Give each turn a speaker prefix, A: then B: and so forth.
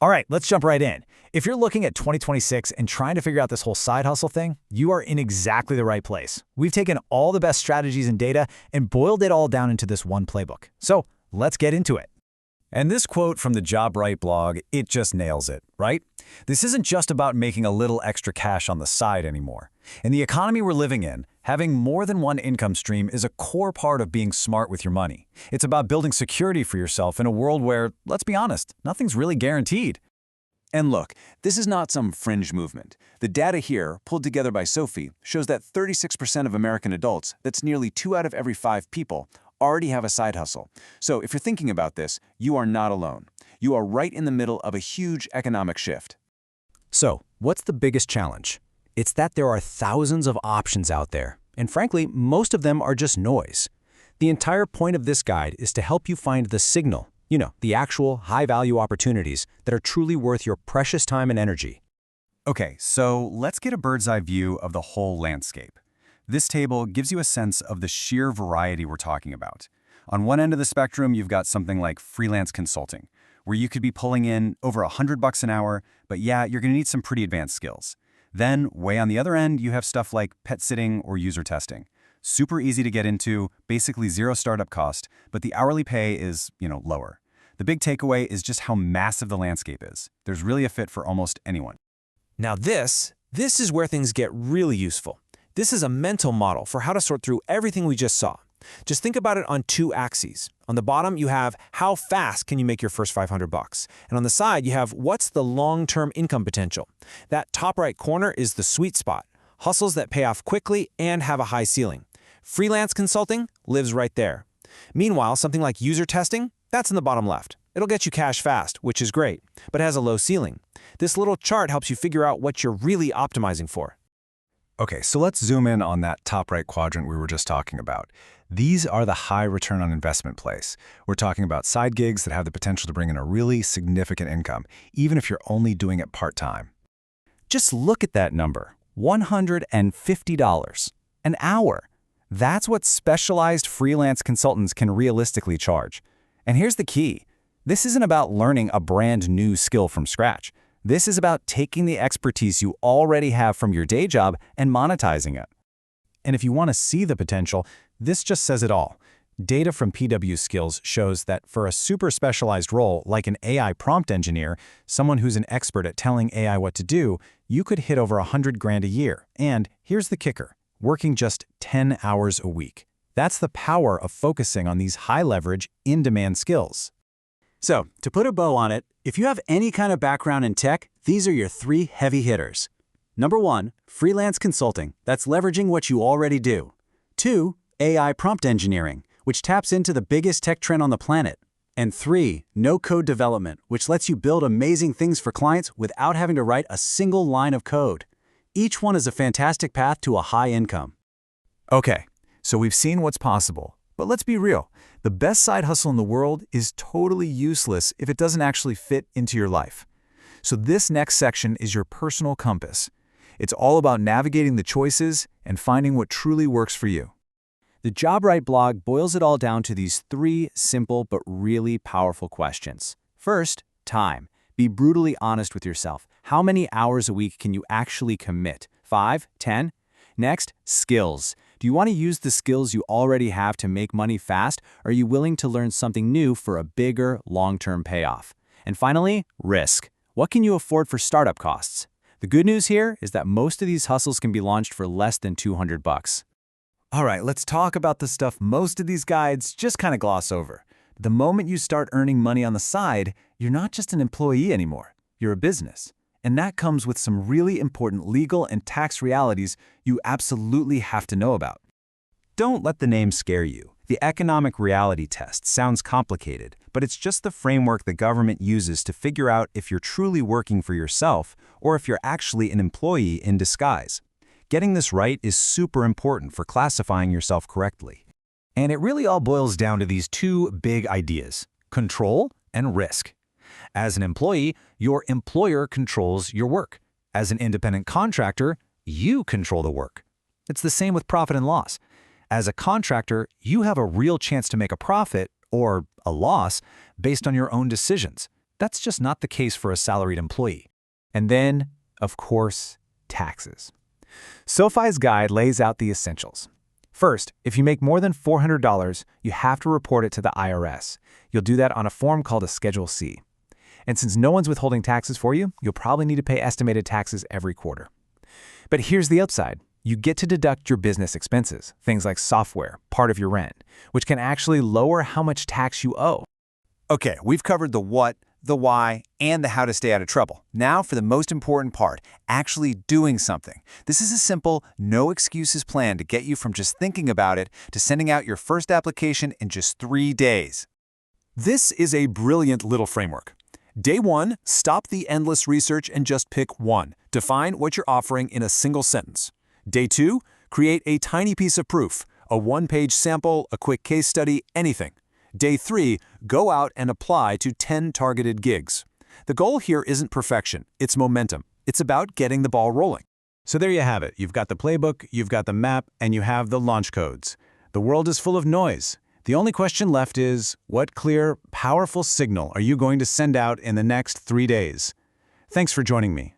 A: All right, let's jump right in. If you're looking at 2026 and trying to figure out this whole side hustle thing, you are in exactly the right place. We've taken all the best strategies and data and boiled it all down into this one playbook. So let's get into it. And this quote from the Job Right blog, it just nails it, right? This isn't just about making a little extra cash on the side anymore. In the economy we're living in, having more than one income stream is a core part of being smart with your money. It's about building security for yourself in a world where, let's be honest, nothing's really guaranteed.
B: And look, this is not some fringe movement. The data here, pulled together by Sophie, shows that 36% of American adults, that's nearly 2 out of every 5 people, already have a side hustle. So if you're thinking about this, you are not alone. You are right in the middle of a huge economic shift.
C: So, what's the biggest challenge? It's that there are thousands of options out there, and frankly, most of them are just noise. The entire point of this guide is to help you find the signal, the actual high-value opportunities that are truly worth your precious time and energy.
D: Okay, so let's get a bird's-eye view of the whole landscape. This table gives you a sense of the sheer variety we're talking about. On one end of the spectrum, you've got something like freelance consulting, where you could be pulling in over $100 an hour, but yeah, you're going to need some pretty advanced skills. Then, way on the other end, you have stuff like pet sitting or user testing. Super easy to get into, basically zero startup cost, but the hourly pay is, lower. The big takeaway is just how massive the landscape is. There's really a fit for almost anyone.
E: Now this is where things get really useful. This is a mental model for how to sort through everything we just saw. Just think about it on 2 axes. On the bottom, you have how fast can you make your first $500? And on the side, you have what's the long-term income potential. That top right corner is the sweet spot, hustles that pay off quickly and have a high ceiling. Freelance consulting lives right there. Meanwhile, something like user testing, that's in the bottom left. It'll get you cash fast, which is great, but has a low ceiling. This little chart helps you figure out what you're really optimizing for.
D: Okay, so let's zoom in on that top right quadrant we were just talking about. These are the high return on investment plays. We're talking about side gigs that have the potential to bring in a really significant income, even if you're only doing it part-time.
C: Just look at that number, $150 an hour. That's what specialized freelance consultants can realistically charge. And here's the key. This isn't about learning a brand new skill from scratch. This is about taking the expertise you already have from your day job and monetizing it. And if you want to see the potential, this just says it all. Data from PW Skills shows that for a super specialized role like an AI prompt engineer, someone who's an expert at telling AI what to do, you could hit over $100,000 a year. And here's the kicker, working just 10 hours a week. That's the power of focusing on these high-leverage, in-demand skills. So, to put a bow on it, if you have any kind of background in tech, these are your 3 heavy hitters. Number 1, freelance consulting. That's leveraging what you already do. 2, AI prompt engineering, which taps into the biggest tech trend on the planet. And 3, no-code development, which lets you build amazing things for clients without having to write a single line of code. Each one is a fantastic path to a high income.
A: Okay, so we've seen what's possible. But let's be real. The best side hustle in the world is totally useless if it doesn't actually fit into your life. So this next section is your personal compass. It's all about navigating the choices and finding what truly works for you.
C: The Job Right blog boils it all down to these 3 simple but really powerful questions. First, time. Be brutally honest with yourself. How many hours a week can you actually commit? 5? 10? Next, skills. Do you want to use the skills you already have to make money fast, or are you willing to learn something new for a bigger, long-term payoff? And finally, risk. What can you afford for startup costs? The good news here is that most of these hustles can be launched for less than $200.
A: All right, let's talk about the stuff most of these guides just kind of gloss over. The moment you start earning money on the side, you're not just an employee anymore. You're a business. And that comes with some really important legal and tax realities you absolutely have to know about.
C: Don't let the name scare you. The economic reality test sounds complicated, but it's just the framework the government uses to figure out if you're truly working for yourself or if you're actually an employee in disguise. Getting this right is super important for classifying yourself correctly.
A: And it really all boils down to these 2 big ideas, control and risk. As an employee, your employer controls your work. As an independent contractor, you control the work. It's the same with profit and loss. As a contractor, you have a real chance to make a profit or a loss based on your own decisions. That's just not the case for a salaried employee. And then, of course, taxes. SoFi's guide lays out the essentials. First, if you make more than $400, you have to report it to the IRS. You'll do that on a form called a Schedule C. And since no one's withholding taxes for you, you'll probably need to pay estimated taxes every quarter. But here's the upside. You get to deduct your business expenses, things like software, part of your rent, which can actually lower how much tax you owe.
B: Okay, we've covered the what, the why, and the how to stay out of trouble. Now for the most important part, actually doing something. This is a simple, no excuses plan to get you from just thinking about it to sending out your first application in just 3 days.
E: This is a brilliant little framework. Day 1, stop the endless research and just pick one. Define what you're offering in a single sentence. Day 2, create a tiny piece of proof, a one-page sample, a quick case study, anything. Day 3, go out and apply to 10 targeted gigs. The goal here isn't perfection, it's momentum. It's about getting the ball rolling.
C: So there you have it. You've got the playbook, you've got the map, and you have the launch codes. The world is full of noise. The only question left is, what clear, powerful signal are you going to send out in the next 3 days? Thanks for joining me.